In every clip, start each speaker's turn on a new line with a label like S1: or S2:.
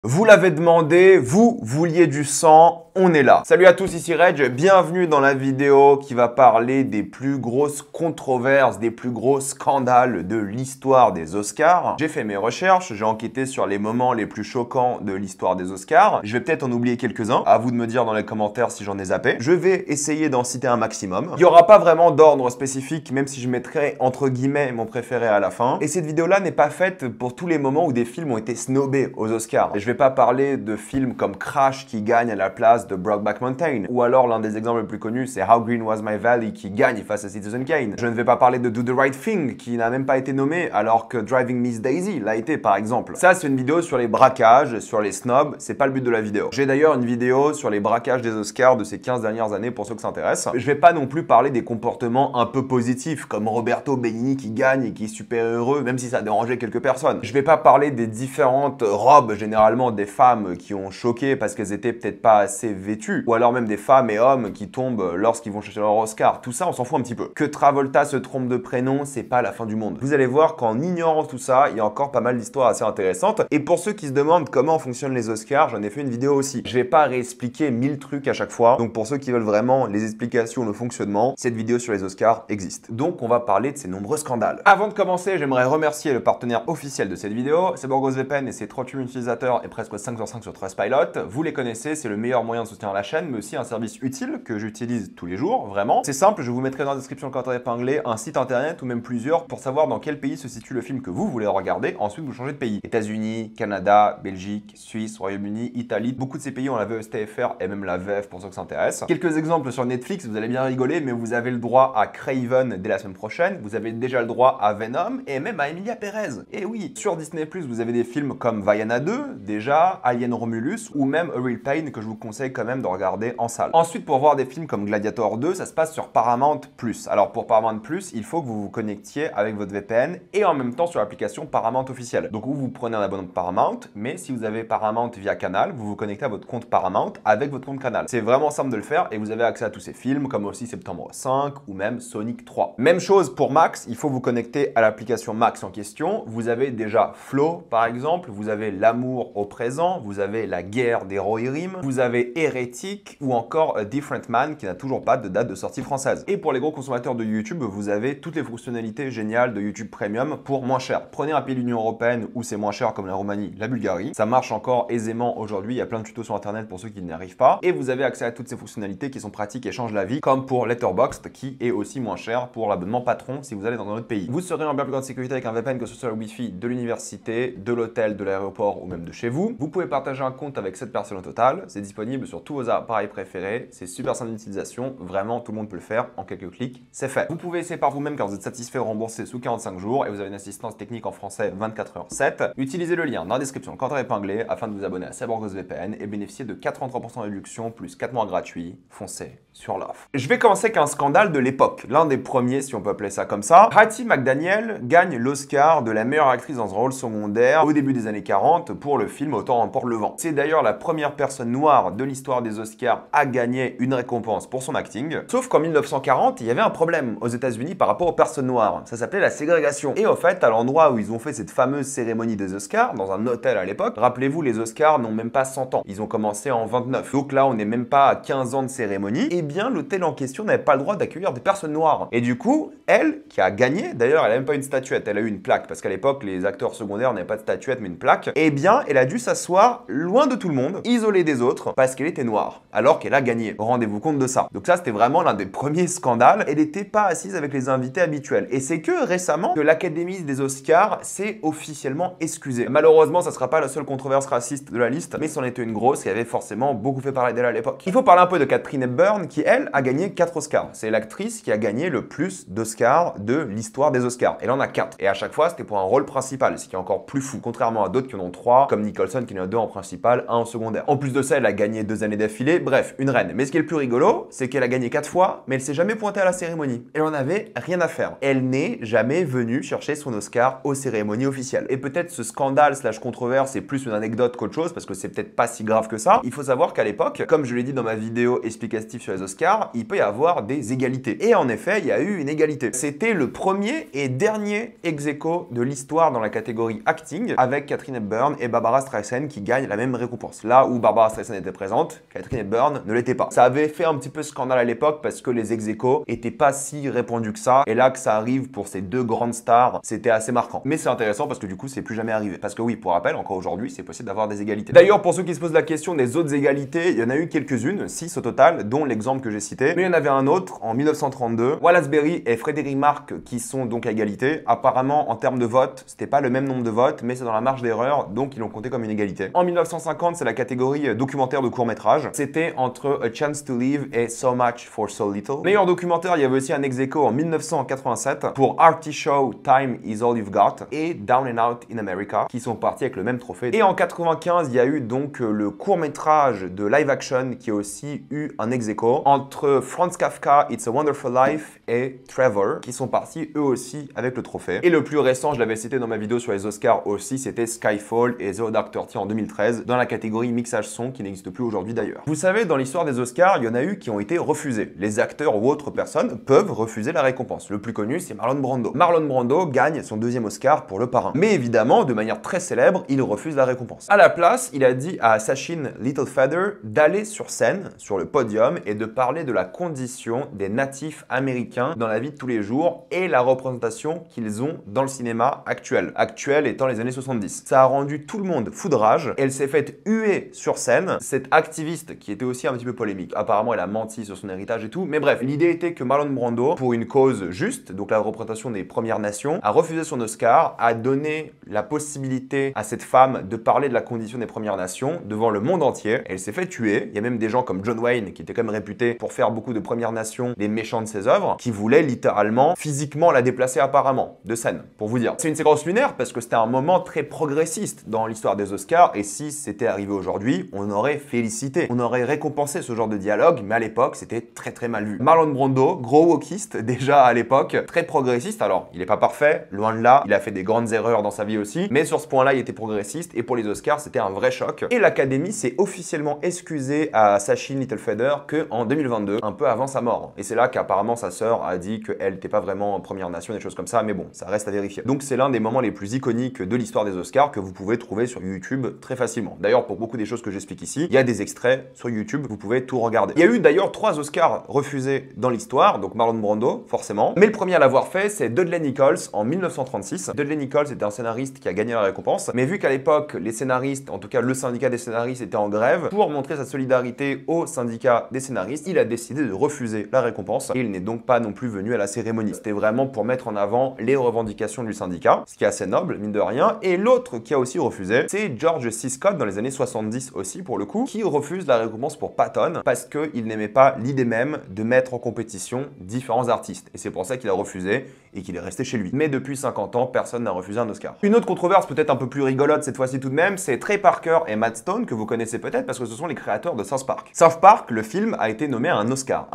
S1: Vous l'avez demandé, vous vouliez du sang, on est là. Salut à tous, ici Reg, bienvenue dans la vidéo qui va parler des plus grosses controverses, des plus gros scandales de l'histoire des Oscars. J'ai fait mes recherches, j'ai enquêté sur les moments les plus choquants de l'histoire des Oscars. Je vais peut-être en oublier quelques-uns, à vous de me dire dans les commentaires si j'en ai zappé. Je vais essayer d'en citer un maximum. Il n'y aura pas vraiment d'ordre spécifique, même si je mettrai entre guillemets mon préféré à la fin. Et cette vidéo-là n'est pas faite pour tous les moments où des films ont été snobés aux Oscars. Je vais pas parler de films comme Crash qui gagne à la place de Brokeback Mountain, ou alors l'un des exemples les plus connus c'est How Green Was My Valley qui gagne face à Citizen Kane. Je ne vais pas parler de Do the Right Thing qui n'a même pas été nommé alors que Driving Miss Daisy l'a été par exemple. Ça c'est une vidéo sur les braquages, sur les snobs, c'est pas le but de la vidéo. J'ai d'ailleurs une vidéo sur les braquages des Oscars de ces 15 dernières années pour ceux que ça intéresse. Je vais pas non plus parler des comportements un peu positifs comme Roberto Benigni qui gagne et qui est super heureux même si ça a dérangé quelques personnes. Je vais pas parler des différentes robes généralement des femmes qui ont choqué parce qu'elles étaient peut-être pas assez vêtues, ou alors même des femmes et hommes qui tombent lorsqu'ils vont chercher leur Oscar. Tout ça, on s'en fout un petit peu. Que Travolta se trompe de prénom, c'est pas la fin du monde. Vous allez voir qu'en ignorant tout ça, il y a encore pas mal d'histoires assez intéressantes. Et pour ceux qui se demandent comment fonctionnent les Oscars, j'en ai fait une vidéo aussi. Je vais pas réexpliquer 1000 trucs à chaque fois. Donc pour ceux qui veulent vraiment les explications, le fonctionnement, cette vidéo sur les Oscars existe. Donc on va parler de ces nombreux scandales. Avant de commencer, j'aimerais remercier le partenaire officiel de cette vidéo, c'est BorgosVPN et ses 38 000 utilisateurs et presque 5 sur 5 sur Trustpilot. Vous les connaissez, c'est le meilleur moyen de soutenir la chaîne, mais aussi un service utile que j'utilise tous les jours, vraiment. C'est simple, je vous mettrai dans la description le commentaire épinglé un site internet ou même plusieurs pour savoir dans quel pays se situe le film que vous voulez regarder. Ensuite, vous changez de pays. États-Unis, Canada, Belgique, Suisse, Royaume-Uni, Italie. Beaucoup de ces pays ont la VSTFR et même la VF pour ceux que ça intéresse. Quelques exemples sur Netflix, vous allez bien rigoler, mais vous avez le droit à Craven dès la semaine prochaine. Vous avez déjà le droit à Venom et même à Emilia Pérez. Et oui, sur Disney+, vous avez des films comme Vaiana 2, déjà, Alien Romulus ou même A Real Pain que je vous conseille quand même de regarder en salle. Ensuite, pour voir des films comme Gladiator 2, ça se passe sur Paramount+. Alors pour Paramount+, il faut que vous vous connectiez avec votre VPN et en même temps sur l'application Paramount officielle. Donc vous prenez un abonnement de Paramount, mais si vous avez Paramount via Canal, vous vous connectez à votre compte Paramount avec votre compte Canal. C'est vraiment simple de le faire et vous avez accès à tous ces films comme aussi Septembre 5 ou même Sonic 3. Même chose pour Max, il faut vous connecter à l'application Max en question. Vous avez déjà Flow par exemple, vous avez L'amour au présent, vous avez La guerre des Rohirrim, vous avez Hérétique ou encore A Different Man qui n'a toujours pas de date de sortie française. Et pour les gros consommateurs de YouTube, vous avez toutes les fonctionnalités géniales de YouTube Premium pour moins cher. Prenez un pays de l'Union Européenne où c'est moins cher comme la Roumanie, la Bulgarie. Ça marche encore aisément aujourd'hui, il y a plein de tutos sur internet pour ceux qui n'y arrivent pas. Et vous avez accès à toutes ces fonctionnalités qui sont pratiques et changent la vie, comme pour Letterboxd qui est aussi moins cher pour l'abonnement patron si vous allez dans un autre pays. Vous serez en bien plus grande sécurité avec un VPN que ce soit le Wi-Fi de l'université, de l'hôtel, de l'aéroport ou même de chez vous. Vous pouvez partager un compte avec 7 personnes au total, c'est disponible sur tous vos appareils préférés, c'est super simple d'utilisation, vraiment tout le monde peut le faire, en quelques clics, c'est fait. Vous pouvez essayer par vous-même quand vous êtes satisfait ou remboursé sous 45 jours et vous avez une assistance technique en français 24h/7. Utilisez le lien dans la description, le commentaire épinglé, afin de vous abonner à BorgosVPN et bénéficier de 83% de réduction plus 4 mois gratuits. Foncez sur l'offre. Je vais commencer avec un scandale de l'époque, l'un des premiers si on peut appeler ça comme ça. Hattie McDaniel gagne l'Oscar de la meilleure actrice dans un rôle secondaire au début des années 40 pour le film Autant emporte le vent. C'est d'ailleurs la première personne noire de l'histoire des Oscars à gagner une récompense pour son acting. Sauf qu'en 1940, il y avait un problème aux États-Unis par rapport aux personnes noires. Ça s'appelait la ségrégation. Et au fait, à l'endroit où ils ont fait cette fameuse cérémonie des Oscars, dans un hôtel à l'époque, rappelez-vous, les Oscars n'ont même pas 100 ans. Ils ont commencé en 29. Donc là, on n'est même pas à 15 ans de cérémonie. Et bien, l'hôtel en question n'avait pas le droit d'accueillir des personnes noires. Et du coup, elle, qui a gagné, d'ailleurs, elle n'a même pas une statuette, elle a eu une plaque, parce qu'à l'époque, les acteurs secondaires n'avaient pas de statuette, mais une plaque. Eh bien, elle a dû s'asseoir loin de tout le monde, isolée des autres, parce qu'elle était noire, alors qu'elle a gagné. Rendez-vous compte de ça. Donc ça, c'était vraiment l'un des premiers scandales. Elle n'était pas assise avec les invités habituels. Et c'est que récemment que l'Académie des Oscars s'est officiellement excusée. Malheureusement, ça ne sera pas la seule controverse raciste de la liste, mais c'en était une grosse qui avait forcément beaucoup fait parler d'elle à l'époque. Il faut parler un peu de Katharine Hepburn, qui elle a gagné 4 Oscars. C'est l'actrice qui a gagné le plus d'Oscars de l'histoire des Oscars. Elle en a 4. Et à chaque fois, c'était pour un rôle principal, ce qui est encore plus fou. Contrairement à d'autres qui en ont 3, comme Nicholson qui en a 2 en principal, 1 en secondaire. En plus de ça, elle a gagné 2 2 années d'affilée, bref, une reine. Mais ce qui est le plus rigolo, c'est qu'elle a gagné 4 fois, mais elle s'est jamais pointée à la cérémonie. Elle en avait rien à faire. Elle n'est jamais venue chercher son Oscar aux cérémonies officielles. Et peut-être ce scandale slash controverse est plus une anecdote qu'autre chose, parce que c'est peut-être pas si grave que ça. Il faut savoir qu'à l'époque, comme je l'ai dit dans ma vidéo explicative sur les Oscars, il peut y avoir des égalités. Et en effet, il y a eu une égalité. C'était le premier et dernier ex-aequo de l'histoire dans la catégorie acting, avec Katharine Hepburn et Barbara Streisand qui gagnent la même récompense. Là où Barbara Streisand était présente, Katharine Hepburn ne l'était pas. Ça avait fait un petit peu scandale à l'époque parce que les ex-aequo étaient pas si répandus que ça. Et là que ça arrive pour ces 2 grandes stars, c'était assez marquant. Mais c'est intéressant parce que du coup, c'est plus jamais arrivé. Parce que oui, pour rappel, encore aujourd'hui, c'est possible d'avoir des égalités. D'ailleurs, pour ceux qui se posent la question des autres égalités, il y en a eu quelques-unes, 6 au total, dont l'exemple que j'ai cité. Mais il y en avait un autre en 1932. Wallace Beery et Frédéric Marc qui sont donc à égalité. Apparemment, en termes de vote, c'était pas le même nombre de votes, mais c'est dans la marge d'erreur, donc ils l'ont compté comme une égalité. En 1950, c'est la catégorie documentaire de court-métrage. C'était entre A Chance to Live et So Much for So Little. Meilleur documentaire, il y avait aussi un ex-aequo en 1987 pour Artie Shaw, Time Is All You've Got et Down and Out in America, qui sont partis avec le même trophée. Et en 95, il y a eu donc le court-métrage de live-action qui a aussi eu un ex-aequo entre Franz Kafka, It's a Wonderful Life et Trevor, qui sont partis eux aussi avec le trophée. Et le plus récent, je l'avais cité dans ma vidéo sur les Oscars aussi, c'était Skyfall et The Dark Thirty en 2013, dans la catégorie mixage son, qui n'existe plus aujourd'hui d'ailleurs. Vous savez, dans l'histoire des Oscars, il y en a eu qui ont été refusés. Les acteurs ou autres personnes peuvent refuser la récompense. Le plus connu, c'est Marlon Brando. Marlon Brando gagne son 2e Oscar pour Le Parrain. Mais évidemment, de manière très célèbre, il refuse la récompense. À la place, il a dit à Sachin Littlefeather d'aller sur scène, sur le podium, et de parler de la condition des natifs américains dans la vie de tous les jours et la représentation qu'ils ont dans le cinéma actuel. Actuel étant les années 70. Ça a rendu tout le monde fou de rage. Elle s'est faite huer sur scène. Cette activiste qui était aussi un petit peu polémique. Apparemment, elle a menti sur son héritage et tout. Mais bref, l'idée était que Marlon Brando, pour une cause juste, donc la représentation des Premières Nations, a refusé son Oscar, a donné la possibilité à cette femme de parler de la condition des Premières Nations devant le monde entier. Elle s'est fait tuer. Il y a même des gens comme John Wayne, qui était quand même réputé pour faire beaucoup de Premières Nations les méchants de ses œuvres, qui voulaient littéralement, physiquement la déplacer apparemment, de scène, pour vous dire. C'est une séquence lunaire parce que c'était un moment très progressiste dans l'histoire des Oscars, et si c'était arrivé aujourd'hui, on aurait félicité, on aurait récompensé ce genre de dialogue, mais à l'époque, c'était très mal vu. Marlon Brando, gros wokiste, déjà à l'époque, très progressiste. Alors, il est pas parfait, loin de là, il a fait des grandes erreurs dans sa vie aussi, mais sur ce point-là, il était progressiste, et pour les Oscars, c'était un vrai choc. Et l'Académie s'est officiellement excusée à Sachin Littlefeather qu'en 2022, un peu avant sa mort. Et c'est là qu'apparemment sa sœur a dit qu'elle n'était pas vraiment en Première Nation, des choses comme ça, mais bon, ça reste à vérifier. Donc c'est l'un des moments les plus iconiques de l'histoire des Oscars que vous pouvez trouver sur YouTube très facilement. D'ailleurs, pour beaucoup des choses que j'explique ici, il y a des extraits sur YouTube, vous pouvez tout regarder. Il y a eu d'ailleurs 3 Oscars refusés dans l'histoire, donc Marlon Brando, forcément. Mais le premier à l'avoir fait, c'est Dudley Nichols en 1936. Dudley Nichols était un scénariste qui a gagné la récompense, mais vu qu'à l'époque, les scénaristes, en tout cas le syndicat des scénaristes, était en grève, pour montrer sa solidarité au syndicat des scénaristes, il a décidé de refuser la récompense et il n'est donc pas non plus venu à la cérémonie. C'était vraiment pour mettre en avant les revendications du syndicat, ce qui est assez noble, mine de rien. Et l'autre qui a aussi refusé, c'est George C. Scott dans les années 70 aussi, pour le coup, qui refuse la récompense pour Patton parce qu'il n'aimait pas l'idée même de mettre en compétition différents artistes. Et c'est pour ça qu'il a refusé et qu'il est resté chez lui. Mais depuis 50 ans, personne n'a refusé un Oscar. Une autre controverse peut-être un peu plus rigolote cette fois-ci tout de même, c'est Trey Parker et Matt Stone, que vous connaissez peut-être parce que ce sont les créateurs de South Park. South Park, le film, a été nommé à un Oscar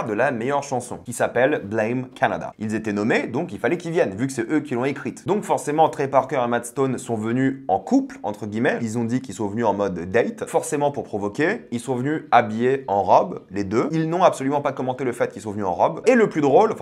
S1: de la meilleure chanson, qui s'appelle Blame Canada. Ils étaient nommés, donc il fallait qu'ils viennent, vu que c'est eux qui l'ont écrite. Donc forcément, Trey Parker et Matt Stone sont venus en couple, entre guillemets. Ils ont dit qu'ils sont venus en mode date, forcément pour provoquer. Ils sont venus habillés en robe, les deux. Ils n'ont absolument pas commenté le fait qu'ils sont venus en robe. Et le plus drôle,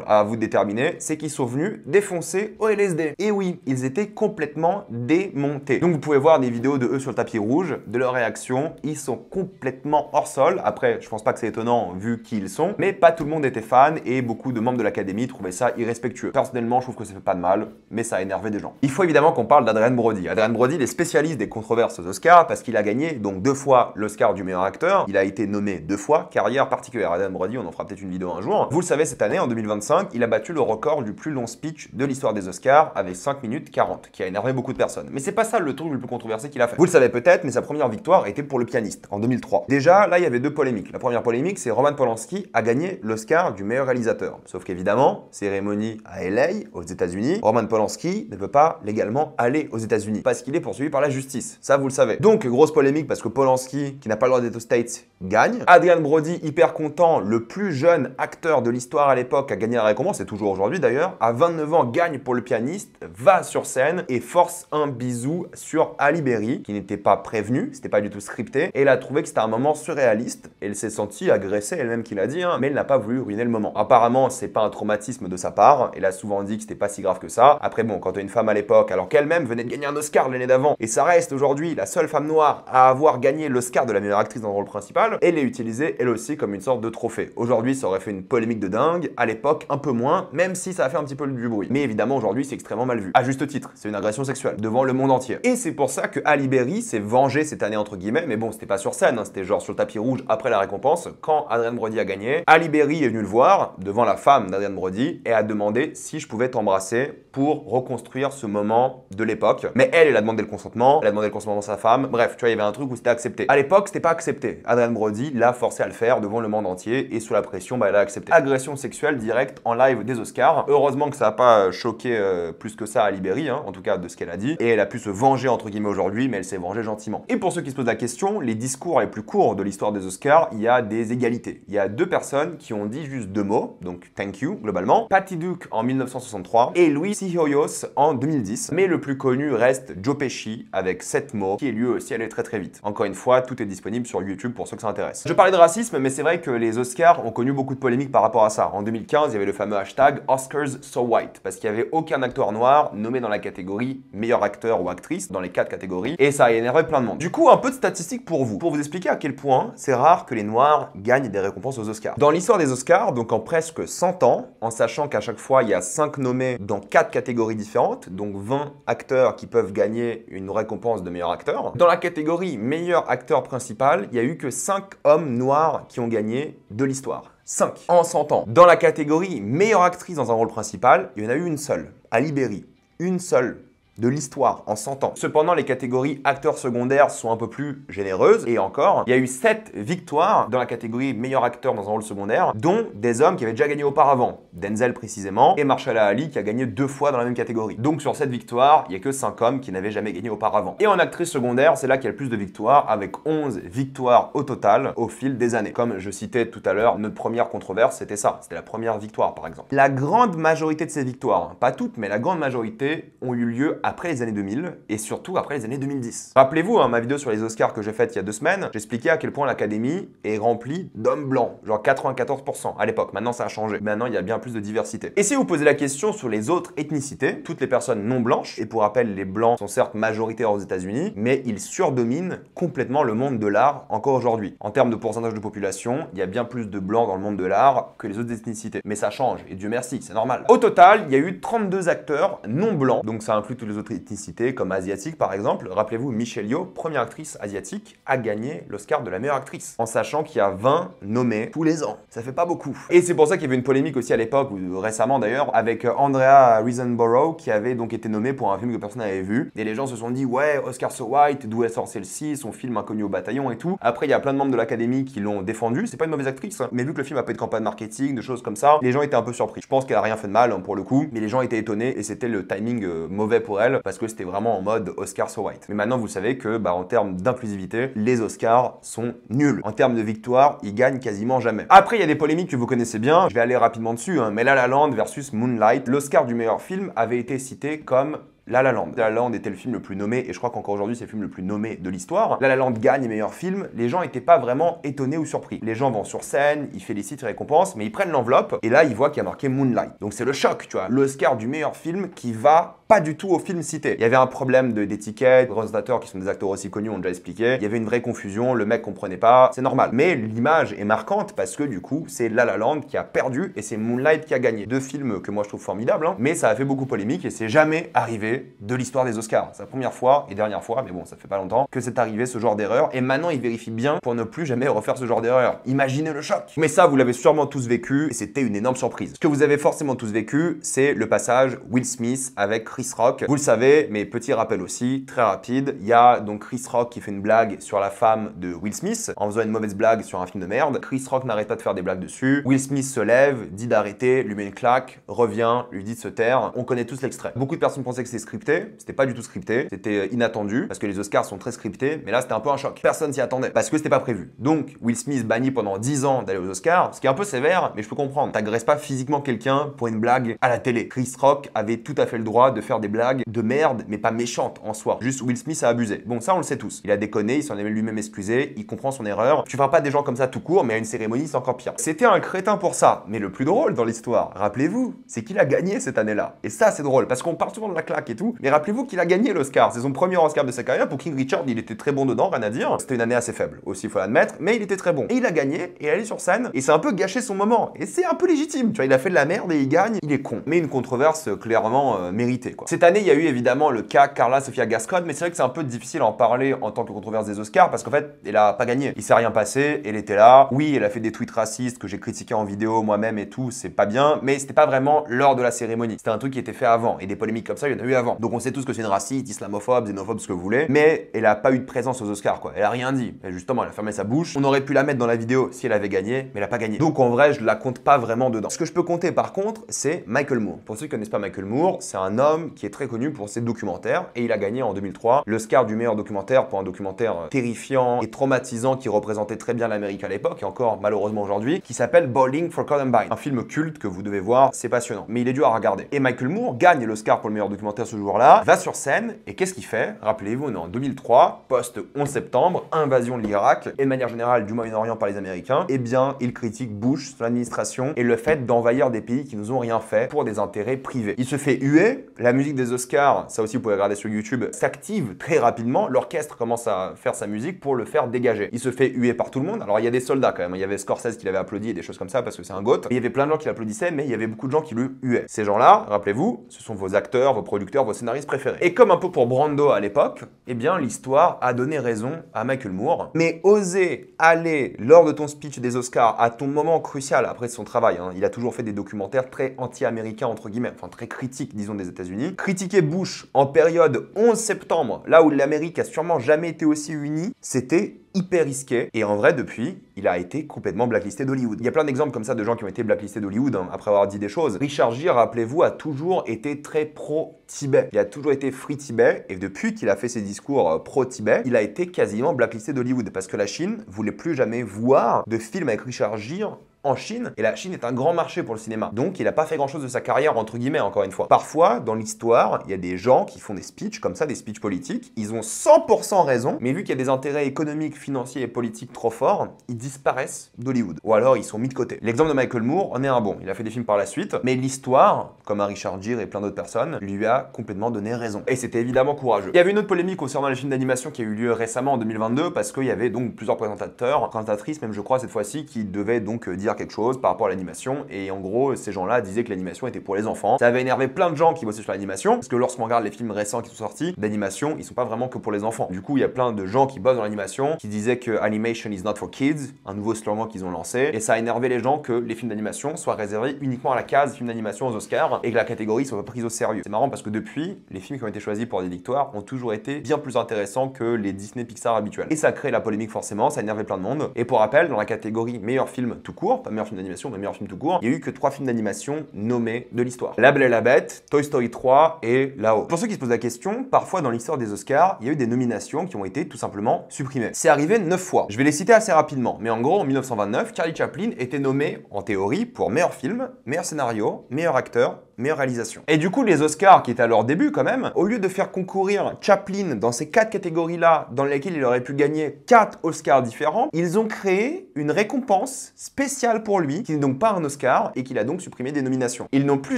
S1: à vous de déterminer, c'est qu'ils sont venus défoncer au LSD. Et oui, ils étaient complètement démontés. Donc vous pouvez voir des vidéos de eux sur le tapis rouge, de leur réaction. Ils sont complètement hors sol. Après, je pense pas que c'est étonnant vu qui ils sont, mais pas tout le monde était fan et beaucoup de membres de l'Académie trouvaient ça irrespectueux. Personnellement, je trouve que ça fait pas de mal, mais ça a énervé des gens. Il faut évidemment qu'on parle d'Adrien Brody. Adrien Brody, il est spécialiste des controverses aux Oscars parce qu'il a gagné donc 2 fois l'Oscar du meilleur acteur. Il a été nommé 2 fois, carrière particulière. Adrien Brody, on en fera peut-être une vidéo un jour. Vous le savez, cette année, en 2025, il a battu le record du plus long speech de l'histoire des Oscars avec 5 minutes 40, qui a énervé beaucoup de personnes. Mais c'est pas ça le truc le plus controversé qu'il a fait. Vous le savez peut-être, mais sa première victoire était pour Le Pianiste, en 2003. Déjà, là, il y avait 2 polémiques. La première polémique, c'est Roman Polanski a gagné l'Oscar du meilleur réalisateur. Sauf qu'évidemment, cérémonie à LA, aux États-Unis, Roman Polanski ne peut pas légalement aller aux États-Unis parce qu'il est poursuivi par la justice. Ça, vous le savez. Donc, grosse polémique parce que Polanski Brody, qui n'a pas le droit d'être aux States, gagne. Adrien Brody, hyper content, le plus jeune acteur de l'histoire à l'époque, a gagné la récompense, et toujours aujourd'hui d'ailleurs, à 29 ans, gagne pour le pianiste, va sur scène et force un bisou sur Halle Berry, qui n'était pas prévenue, c'était pas du tout scripté, et elle a trouvé que c'était un moment surréaliste, et elle s'est sentie agressée, elle-même qui l'a dit, hein, mais elle n'a pas voulu ruiner le moment. Apparemment, c'est pas un traumatisme de sa part, elle a souvent dit que c'était pas si grave que ça. Après bon, quand t'as une femme à l'époque, alors qu'elle-même venait de gagner un Oscar l'année d'avant, et ça reste aujourd'hui la seule femme noire à avoir gagné l'Oscar de la meilleure actrice dans le rôle principal, elle est utilisée elle aussi comme une sorte de trophée. Aujourd'hui, ça aurait fait une polémique de dingue, à l'époque, un peu moins, même si ça a fait un petit peu du bruit. Mais évidemment, aujourd'hui, c'est extrêmement mal vu. À juste titre, c'est une agression sexuelle, devant le monde entier. Et c'est pour ça que Halle Berry s'est vengée cette année, entre guillemets, mais bon, c'était pas sur scène, hein, c'était genre sur le tapis rouge après la récompense, quand Adrien Brody a gagné. Halle Berry est venue le voir, devant la femme d'Adrien Brody, et a demandé si je pouvais t'embrasser pour reconstruire ce moment de l'époque. Mais elle a demandé le consentement, elle a demandé le consentement de sa femme, bref, tu vois, il y avait un truc où c'était accepté. À l'époque, c'était pas accepté. Adrien Brody l'a forcé à le faire devant le monde entier, et sous la pression, elle a accepté. Agression sexuelle directe en live des Oscars. Heureusement que ça n'a pas choqué plus que ça à Halle Berry, hein, en tout cas de ce qu'elle a dit, et elle a pu se venger entre guillemets aujourd'hui, mais elle s'est vengée gentiment. Et pour ceux qui se posent la question, les discours les plus courts de l'histoire des Oscars, il y a des égalités. Il y a deux personnes qui ont dit juste deux mots, donc thank you globalement, Patty Duke en 1963 et Louis Hoyos en 2010, mais le plus connu reste Joe Pesci avec 7 mots, qui est lui aussi allé très vite. Encore une fois, tout est disponible sur YouTube pour ceux que ça intéresse. Je parlais de racisme, mais c'est vrai que les Oscars ont connu beaucoup de polémiques par rapport à ça. En 2015, il y avait le fameux hashtag Oscars So White, parce qu'il n'y avait aucun acteur noir nommé dans la catégorie meilleur acteur ou actrice, dans les 4 catégories, et ça a énervé plein de monde. Du coup, un peu de statistiques pour vous expliquer à quel point c'est rare que les noirs gagnent des récompenses aux Oscars. Dans l'histoire des Oscars, donc en presque 100 ans, en sachant qu'à chaque fois, il y a 5 nommés dans 4 catégories différentes, donc 20 acteurs qui peuvent gagner une récompense de meilleur acteur. Dans la catégorie meilleur acteur principal, il n'y a eu que 5 hommes noirs qui ont gagné de l'histoire. 5 en 100 ans. Dans la catégorie meilleure actrice dans un rôle principal, il y en a eu une seule, Halle Berry. Une seule. De l'histoire en 100 ans. Cependant, les catégories acteurs secondaires sont un peu plus généreuses. Et encore, il y a eu 7 victoires dans la catégorie meilleur acteur dans un rôle secondaire, dont des hommes qui avaient déjà gagné auparavant. Denzel précisément, et Mahershala Ali qui a gagné 2 fois dans la même catégorie. Donc sur cette victoire, il n'y a que 5 hommes qui n'avaient jamais gagné auparavant. Et en actrice secondaire, c'est là qu'il y a le plus de victoires, avec 11 victoires au total au fil des années. Comme je citais tout à l'heure, notre première controverse, c'était ça. C'était la première victoire, par exemple. La grande majorité de ces victoires, hein, pas toutes, mais la grande majorité, ont eu lieu après les années 2000 et surtout après les années 2010. Rappelez-vous, hein, ma vidéo sur les Oscars que j'ai faite il y a 2 semaines, j'expliquais à quel point l'Académie est remplie d'hommes blancs, genre 94% à l'époque. Maintenant, ça a changé. Maintenant, il y a bien plus de diversité. Et si vous posez la question sur les autres ethnicités, toutes les personnes non blanches, et pour rappel, les blancs sont certes majoritaires aux États-Unis, mais ils surdominent complètement le monde de l'art encore aujourd'hui. En termes de pourcentage de population, il y a bien plus de blancs dans le monde de l'art que les autres ethnicités. Mais ça change, et Dieu merci, c'est normal. Au total, il y a eu 32 acteurs non blancs, donc ça inclut tous les autres ethnicités comme asiatique par exemple. Rappelez-vous, Michelle Yeoh, première actrice asiatique, a gagné l'Oscar de la meilleure actrice, en sachant qu'il y a 20 nommés tous les ans. Ça fait pas beaucoup. Et c'est pour ça qu'il y avait une polémique aussi à l'époque, ou récemment d'ailleurs, avec Andrea Riseborough, qui avait donc été nommée pour un film que personne n'avait vu. Et les gens se sont dit, ouais, Oscar So White, d'où elle sort celle-ci, son film Inconnu au bataillon et tout. Après, il y a plein de membres de l'Académie qui l'ont défendu. C'est pas une mauvaise actrice, hein. Mais vu que le film a pas eu de campagne marketing, de choses comme ça, les gens étaient un peu surpris. Je pense qu'elle a rien fait de mal, hein, pour le coup, mais les gens étaient étonnés et c'était le timing mauvais pour elle, parce que c'était vraiment en mode Oscar So White. Mais maintenant, vous savez que, en termes d'inclusivité, les Oscars sont nuls. En termes de victoire, ils gagnent quasiment jamais. Après, il y a des polémiques que vous connaissez bien. Je vais aller rapidement dessus, hein, mais La La Land versus Moonlight, l'Oscar du meilleur film avait été cité comme La La Land. La La Land était le film le plus nommé, et je crois qu'encore aujourd'hui, c'est le film le plus nommé de l'histoire. La La Land gagne meilleur film. Les gens n'étaient pas vraiment étonnés ou surpris. Les gens vont sur scène, ils félicitent, ils récompensent, mais ils prennent l'enveloppe, et là, ils voient qu'il y a marqué Moonlight. Donc c'est le choc, tu vois. L'Oscar du meilleur film qui va pas du tout au film cité. Il y avait un problème d'étiquette, les réalisateurs qui sont des acteurs aussi connus ont déjà expliqué. Il y avait une vraie confusion, le mec comprenait pas, c'est normal. Mais l'image est marquante parce que du coup, c'est La La Land qui a perdu et c'est Moonlight qui a gagné. 2 films que moi je trouve formidables, hein, mais ça a fait beaucoup polémique et c'est jamais arrivé de l'histoire des Oscars. C'est la première fois et dernière fois, mais bon, ça fait pas longtemps, que c'est arrivé ce genre d'erreur. Et maintenant, ils vérifient bien pour ne plus jamais refaire ce genre d'erreur. Imaginez le choc. Mais ça, vous l'avez sûrement tous vécu et c'était une énorme surprise. Ce que vous avez forcément tous vécu, c'est le passage Will Smith avec Chris Chris Rock. Vous le savez, mais petit rappel aussi, très rapide, il y a donc Chris Rock qui fait une blague sur la femme de Will Smith en faisant une mauvaise blague sur un film de merde. Chris Rock n'arrête pas de faire des blagues dessus. Will Smith se lève, dit d'arrêter, lui met une claque, revient, lui dit de se taire. On connaît tous l'extrait. Beaucoup de personnes pensaient que c'était scripté. C'était pas du tout scripté. C'était inattendu parce que les Oscars sont très scriptés. Mais là, c'était un peu un choc. Personne s'y attendait parce que c'était pas prévu. Donc, Will Smith banni pendant 10 ans d'aller aux Oscars, ce qui est un peu sévère, mais je peux comprendre. T'agresses pas physiquement quelqu'un pour une blague à la télé. Chris Rock avait tout à fait le droit de faire des blagues de merde, mais pas méchantes en soi. Juste Will Smith a abusé. Bon, ça, on le sait tous. Il a déconné, il s'en est lui-même excusé, il comprend son erreur. Tu feras pas des gens comme ça tout court, mais à une cérémonie, c'est encore pire. C'était un crétin pour ça. Mais le plus drôle dans l'histoire, rappelez-vous, c'est qu'il a gagné cette année-là. Et ça, c'est drôle, parce qu'on parle souvent de la claque et tout, mais rappelez-vous qu'il a gagné l'Oscar. C'est son premier Oscar de sa carrière. Pour King Richard, il était très bon dedans, rien à dire. C'était une année assez faible, aussi, il faut l'admettre, mais il était très bon. Et il a gagné, et il allait sur scène, et c'est un peu gâché son moment. Et c'est un peu légitime, tu vois, il a fait de la merde et il gagne, il est con. Mais une controverse clairement méritée, quoi. Cette année, il y a eu évidemment le cas Carla Sofia Gascon, mais c'est vrai que c'est un peu difficile à en parler en tant que controverse des Oscars, parce qu'en fait, elle a pas gagné. Il s'est rien passé, elle était là. Oui, elle a fait des tweets racistes que j'ai critiqués en vidéo moi-même et tout, c'est pas bien, mais c'était pas vraiment lors de la cérémonie. C'était un truc qui était fait avant, et des polémiques comme ça, il y en a eu avant. Donc on sait tous que c'est une raciste, islamophobe, xénophobe, ce que vous voulez, mais elle a pas eu de présence aux Oscars, quoi. Elle a rien dit. Et justement, elle a fermé sa bouche. On aurait pu la mettre dans la vidéo si elle avait gagné, mais elle a pas gagné. Donc en vrai, je la compte pas vraiment dedans. Ce que je peux compter par contre, c'est Michael Moore. Pour ceux qui connaissent pas Michael Moore, c'est un homme qui est très connu pour ses documentaires, et il a gagné en 2003 l'Oscar du meilleur documentaire pour un documentaire terrifiant et traumatisant qui représentait très bien l'Amérique à l'époque, et encore malheureusement aujourd'hui, qui s'appelle Bowling for Columbine. Un film culte que vous devez voir, c'est passionnant, mais il est dur à regarder. Et Michael Moore gagne l'Oscar pour le meilleur documentaire ce jour-là, va sur scène, et qu'est-ce qu'il fait? Rappelez-vous, on est en 2003, post-11 septembre, invasion de l'Irak, et de manière générale du Moyen-Orient par les Américains, eh bien, il critique Bush, son administration, et le fait d'envahir des pays qui nous ont rien fait pour des intérêts privés. Il se fait huer, la musique des Oscars, ça aussi vous pouvez regarder sur YouTube, s'active très rapidement, l'orchestre commence à faire sa musique pour le faire dégager. Il se fait huer par tout le monde, alors il y a des soldats quand même, il y avait Scorsese qui l'avait applaudi et des choses comme ça parce que c'est un goth, et il y avait plein de gens qui l'applaudissaient, mais il y avait beaucoup de gens qui le huaient. Ces gens-là, rappelez-vous, ce sont vos acteurs, vos producteurs, vos scénaristes préférés. Et comme un peu pour Brando à l'époque, eh bien l'histoire a donné raison à Michael Moore, mais oser aller lors de ton speech des Oscars à ton moment crucial après son travail, hein, il a toujours fait des documentaires très anti-américains entre guillemets, enfin très critiques disons des États-Unis, critiquer Bush en période 11 septembre, là où l'Amérique a sûrement jamais été aussi unie, c'était hyper risqué, et en vrai depuis il a été complètement blacklisté d'Hollywood. Il y a plein d'exemples comme ça de gens qui ont été blacklistés d'Hollywood hein, après avoir dit des choses. Richard Gere, rappelez-vous, a toujours été très pro-Tibet. Il a toujours été free Tibet, et depuis qu'il a fait ses discours pro-Tibet, il a été quasiment blacklisté d'Hollywood parce que la Chine voulait plus jamais voir de film avec Richard Gere en Chine, et la Chine est un grand marché pour le cinéma. Donc il n'a pas fait grand chose de sa carrière, entre guillemets, encore une fois. Parfois, dans l'histoire, il y a des gens qui font des speeches comme ça, des speeches politiques, ils ont 100% raison, mais vu qu'il y a des intérêts économiques, financiers et politiques trop forts, ils disparaissent d'Hollywood. Ou alors ils sont mis de côté. L'exemple de Michael Moore en est un bon. Il a fait des films par la suite, mais l'histoire, comme à Richard Gere et plein d'autres personnes, lui a complètement donné raison. Et c'était évidemment courageux. Il y avait une autre polémique concernant les films d'animation qui a eu lieu récemment en 2022, parce qu'il y avait donc plusieurs présentatrices même je crois cette fois-ci, qui devaient donc dire quelque chose par rapport à l'animation, et en gros ces gens-là disaient que l'animation était pour les enfants. Ça avait énervé plein de gens qui bossaient sur l'animation, parce que lorsqu'on regarde les films récents qui sont sortis d'animation, ils sont pas vraiment que pour les enfants. Du coup il y a plein de gens qui bossent dans l'animation qui disaient que animation is not for kids, un nouveau slogan qu'ils ont lancé, et ça a énervé les gens que les films d'animation soient réservés uniquement à la case films d'animation aux Oscars, et que la catégorie soit pas prise au sérieux. C'est marrant parce que depuis, les films qui ont été choisis pour des victoires ont toujours été bien plus intéressants que les Disney Pixar habituels. Et ça crée la polémique forcément, ça a énervé plein de monde. Et pour rappel, dans la catégorie meilleur film tout court, pas meilleur film d'animation, mais meilleur film tout court, il y a eu que 3 films d'animation nommés de l'histoire. La Belle et la Bête, Toy Story 3 et Là-haut. Pour ceux qui se posent la question, parfois dans l'histoire des Oscars, il y a eu des nominations qui ont été tout simplement supprimées. C'est arrivé 9 fois. Je vais les citer assez rapidement, mais en gros, en 1929, Charlie Chaplin était nommé, en théorie, pour meilleur film, meilleur scénario, meilleur acteur, meilleure réalisation. Et du coup, les Oscars, qui étaient à leur début quand même, au lieu de faire concourir Chaplin dans ces 4 catégories-là, dans lesquelles il aurait pu gagner 4 Oscars différents, ils ont créé une récompense spéciale pour lui, qui n'est donc pas un Oscar, et qu'il a donc supprimé des nominations. Ils n'ont plus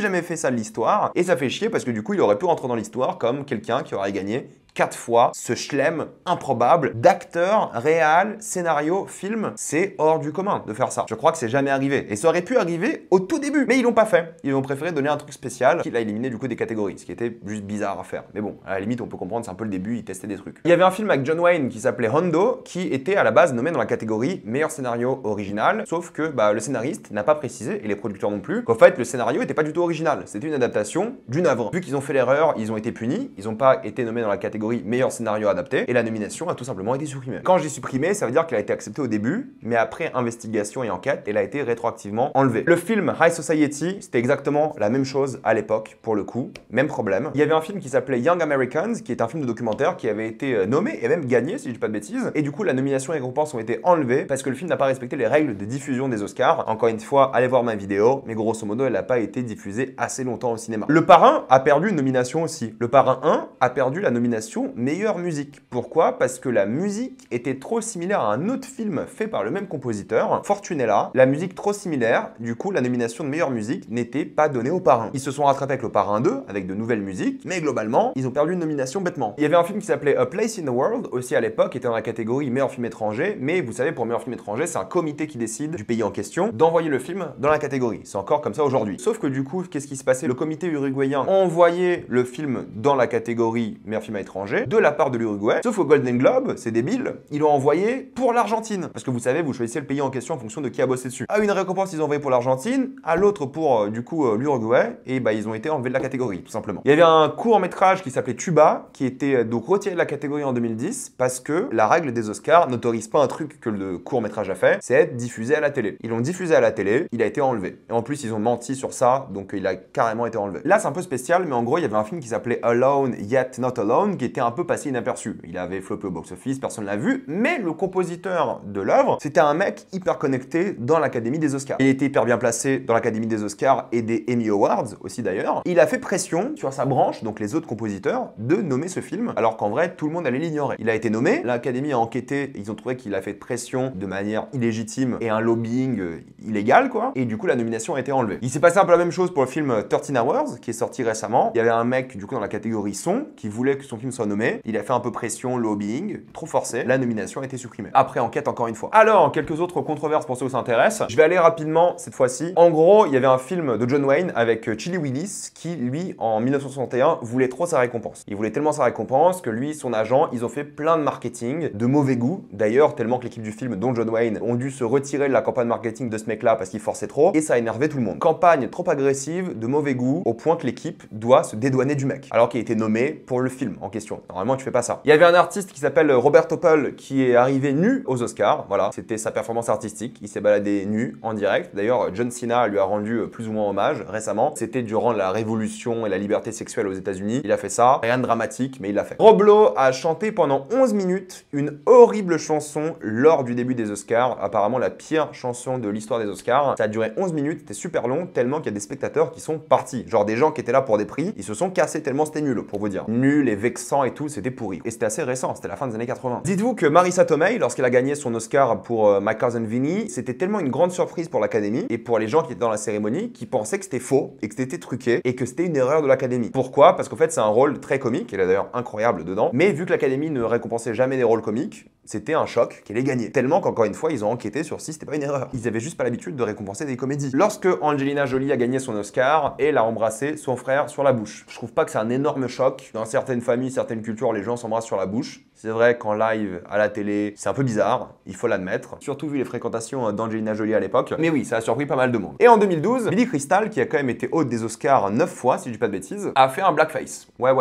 S1: jamais fait ça de l'histoire, et ça fait chier parce que du coup, il aurait pu rentrer dans l'histoire comme quelqu'un qui aurait gagné 4 fois ce chelem improbable d'acteur, réal, scénario, film. C'est hors du commun de faire ça. Je crois que c'est jamais arrivé. Et ça aurait pu arriver au tout début. Mais ils l'ont pas fait. Ils ont préféré donner un truc spécial qu'il a éliminé du coup des catégories. Ce qui était juste bizarre à faire. Mais bon, à la limite, on peut comprendre, c'est un peu le début, ils testaient des trucs. Il y avait un film avec John Wayne qui s'appelait Hondo, qui était à la base nommé dans la catégorie meilleur scénario original. Sauf que le scénariste n'a pas précisé, et les producteurs non plus, qu'en fait, le scénario était pas du tout original. C'était une adaptation d'une œuvre. Vu qu'ils ont fait l'erreur, ils ont été punis. Ils n'ont pas été nommés dans la catégorie meilleur scénario adapté. Et la nomination a tout simplement été supprimée. Quand j'ai supprimé, ça veut dire qu'elle a été acceptée au début, mais après investigation et enquête, elle a été rétroactivement enlevée. Le film High Society, c'était exactement la même chose à l'époque, pour le coup. Même problème. Il y avait un film qui s'appelait Young Americans, qui est un film de documentaire qui avait été nommé et même gagné, si je dis pas de bêtises. Et du coup, la nomination et les récompenses ont été enlevées parce que le film n'a pas respecté les règles de diffusion des Oscars. Encore une fois, allez voir ma vidéo, mais grosso modo, elle n'a pas été diffusée assez longtemps au cinéma. Le Parrain a perdu une nomination aussi. Le Parrain 1 a perdu la nomination meilleure musique. Pourquoi? Parce que la musique était trop similaire à un autre film fait par le même compositeur, Fortunella. La musique trop similaire, du coup, la nomination de meilleure musique n'était pas donnée au Parrain. Ils se sont rattrapés avec le Parrain 2, avec de nouvelles musiques, mais globalement, ils ont perdu une nomination bêtement. Il y avait un film qui s'appelait A Place in the World, aussi à l'époque, qui était dans la catégorie meilleur film étranger, mais vous savez, pour meilleur film étranger, c'est un comité qui décide du pays en question d'envoyer le film dans la catégorie. C'est encore comme ça aujourd'hui. Sauf que du coup, qu'est-ce qui se passait? Le comité uruguayen a envoyé le film dans la catégorie meilleur film étranger de la part de l'Uruguay. Sauf au Golden Globe, c'est débile, ils l'ont envoyé pour l'Argentine. Parce que vous savez, vous choisissez le pays en question en fonction de qui a bossé dessus. À une récompense, ils ont envoyé pour l'Argentine, à l'autre pour du coup l'Uruguay, et ils ont été enlevés de la catégorie, tout simplement. Il y avait un court-métrage qui s'appelait Tuba, qui était donc retiré de la catégorie en 2010, parce que la règle des Oscars n'autorise pas un truc que le court-métrage a fait, c'est être diffusé à la télé. Ils l'ont diffusé à la télé, il a été enlevé. Et en plus, ils ont menti sur ça, donc il a carrément été enlevé. Là, c'est un peu spécial, mais en gros, il y avait un film qui s'appelait Alone Yet Not Alone, qui était un peu passé inaperçu. Il avait floppé au box-office, personne l'a vu, mais le compositeur de l'œuvre, c'était un mec hyper connecté dans l'Académie des Oscars. Il était hyper bien placé dans l'Académie des Oscars et des Emmy Awards aussi d'ailleurs. Il a fait pression sur sa branche, donc les autres compositeurs, de nommer ce film, alors qu'en vrai, tout le monde allait l'ignorer. Il a été nommé, l'Académie a enquêté, ils ont trouvé qu'il a fait pression de manière illégitime et un lobbying illégal, quoi. Et du coup, la nomination a été enlevée. Il s'est passé un peu la même chose pour le film 13 Hours, qui est sorti récemment. Il y avait un mec, du coup, dans la catégorie son, qui voulait que son film soit nommé. Il a fait un peu pression, lobbying, trop forcé. La nomination a été supprimée. Après enquête, encore une fois. Alors, quelques autres controverses pour ceux qui s'intéressent. Je vais aller rapidement cette fois-ci. En gros, il y avait un film de John Wayne avec Chili Willis qui, lui, en 1961, voulait trop sa récompense. Il voulait tellement sa récompense que lui, son agent, ils ont fait plein de marketing de mauvais goût. D'ailleurs, tellement que l'équipe du film, dont John Wayne, ont dû se retirer de la campagne marketing de ce mec-là parce qu'il forçait trop. Et ça a énervé tout le monde. Campagne trop agressive, de mauvais goût, au point que l'équipe doit se dédouaner du mec. Alors qu'il a été nommé pour le film en question. Normalement, tu fais pas ça. Il y avait un artiste qui s'appelle Robert Topol qui est arrivé nu aux Oscars. Voilà, c'était sa performance artistique. Il s'est baladé nu en direct. D'ailleurs, John Cena lui a rendu plus ou moins hommage récemment. C'était durant la révolution et la liberté sexuelle aux États-Unis. Il a fait ça. Rien de dramatique, mais il l'a fait. Rob Lowe a chanté pendant 11 minutes une horrible chanson lors du début des Oscars. Apparemment, la pire chanson de l'histoire des Oscars. Ça a duré 11 minutes. C'était super long, tellement qu'il y a des spectateurs qui sont partis. Genre des gens qui étaient là pour des prix, ils se sont cassés tellement c'était nul, pour vous dire. Nul et vexant et tout, c'était pourri. Et c'était assez récent, c'était la fin des années 80. Dites-vous que Marissa Tomei, lorsqu'elle a gagné son Oscar pour My Cousin Vinny, c'était tellement une grande surprise pour l'Académie et pour les gens qui étaient dans la cérémonie, qui pensaient que c'était faux et que c'était truqué et que c'était une erreur de l'Académie. Pourquoi? Parce qu'en fait, c'est un rôle très comique, elle est d'ailleurs incroyable dedans, mais vu que l'Académie ne récompensait jamais des rôles comiques, c'était un choc qu'elle ait gagné. Tellement qu'encore une fois, ils ont enquêté sur si c'était pas une erreur. Ils avaient juste pas l'habitude de récompenser des comédies. Lorsque Angelina Jolie a gagné son Oscar, elle a embrassé son frère sur la bouche. Je trouve pas que c'est un énorme choc. Dans certaines familles, certaines cultures, les gens s'embrassent sur la bouche. C'est vrai qu'en live, à la télé, c'est un peu bizarre, il faut l'admettre. Surtout vu les fréquentations d'Angelina Jolie à l'époque. Mais oui, ça a surpris pas mal de monde. Et en 2012, Billy Crystal, qui a quand même été hôte des Oscars 9 fois, si je dis pas de bêtises, a fait un blackface. Ouais.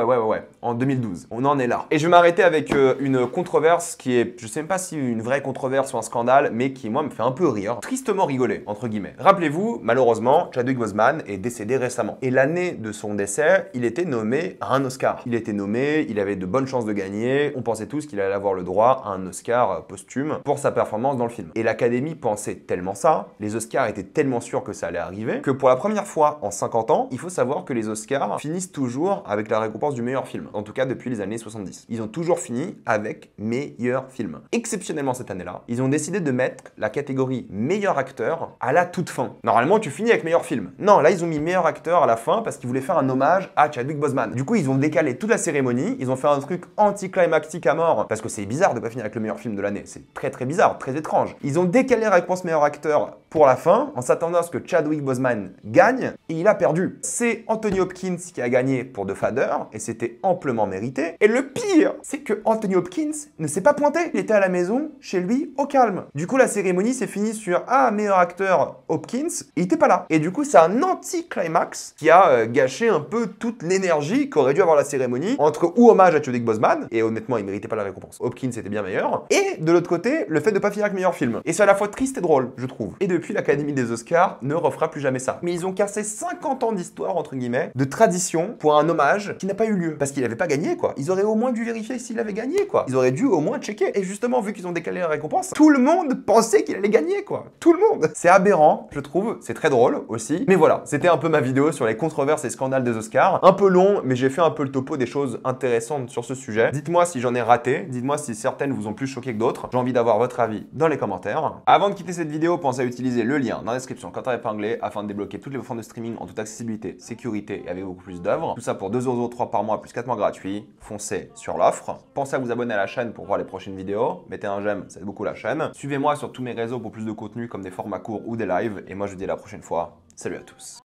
S1: En 2012. On en est là. Et je vais m'arrêter avec une controverse qui est, je sais même pas si une vraie controverse ou un scandale, mais qui, moi, me fait un peu rire. Tristement rigoler, entre guillemets. Rappelez-vous, malheureusement, Chadwick Boseman est décédé récemment. Et l'année de son décès, il était nommé à un Oscar. Il était nommé, il avait de bonnes chances de gagner. On pensait tous qu'il allait avoir le droit à un Oscar posthume pour sa performance dans le film. Et l'Académie pensait tellement ça, les Oscars étaient tellement sûrs que ça allait arriver, que pour la première fois en 50 ans, il faut savoir que les Oscars finissent toujours avec la récompense du meilleur film. En tout cas, depuis les années 70. Ils ont toujours fini avec meilleur film. film. Exceptionnellement cette année-là, ils ont décidé de mettre la catégorie meilleur acteur à la toute fin. Normalement, tu finis avec meilleur film. Non, là, ils ont mis meilleur acteur à la fin parce qu'ils voulaient faire un hommage à Chadwick Boseman. Du coup, ils ont décalé toute la cérémonie, ils ont fait un truc anticlimactique à mort parce que c'est bizarre de pas finir avec le meilleur film de l'année. C'est très très bizarre, très étrange. Ils ont décalé la réponse meilleur acteur pour la fin en s'attendant à ce que Chadwick Boseman gagne et il a perdu. C'est Anthony Hopkins qui a gagné pour The Father et c'était amplement mérité. Et le pire, c'est que Anthony Hopkins ne s'est pas pointé. Il était à la maison, chez lui, au calme. Du coup, la cérémonie s'est finie sur ah, meilleur acteur Hopkins, il était pas là. Et du coup, c'est un anti-climax qui a gâché un peu toute l'énergie qu'aurait dû avoir la cérémonie entre ou hommage à Chadwick Boseman, et honnêtement, il méritait pas la récompense. Hopkins était bien meilleur. Et de l'autre côté, le fait de pas finir avec meilleur film. Et c'est à la fois triste et drôle, je trouve. Et depuis, l'Académie des Oscars ne refera plus jamais ça. Mais ils ont cassé 50 ans d'histoire, entre guillemets, de tradition pour un hommage qui n'a pas eu lieu. Parce qu'il n'avait pas gagné, quoi. Ils auraient au moins dû vérifier s'il avait gagné, quoi. Ils auraient dû au moins checker. Et justement, vu qu'ils ont décalé la récompense, tout le monde pensait qu'il allait gagner, quoi. Tout le monde. C'est aberrant, je trouve. C'est très drôle aussi. Mais voilà, c'était un peu ma vidéo sur les controverses et scandales des Oscars. Un peu long, mais j'ai fait un peu le topo des choses intéressantes sur ce sujet. Dites-moi si j'en ai raté. Dites-moi si certaines vous ont plus choqué que d'autres. J'ai envie d'avoir votre avis dans les commentaires. Avant de quitter cette vidéo, pensez à utiliser le lien dans la description quand épinglé afin de débloquer toutes les plateformes de streaming en toute accessibilité, sécurité et avec beaucoup plus d'œuvres. Tout ça pour 2,03€ par mois plus 4 mois gratuits. Foncez sur l'offre. Pensez à vous abonner à la chaîne pour voir les prochaines vidéos. Mettez un j'aime, ça aide beaucoup la chaîne. Suivez-moi sur tous mes réseaux pour plus de contenu comme des formats courts ou des lives. Et moi je vous dis à la prochaine fois. Salut à tous.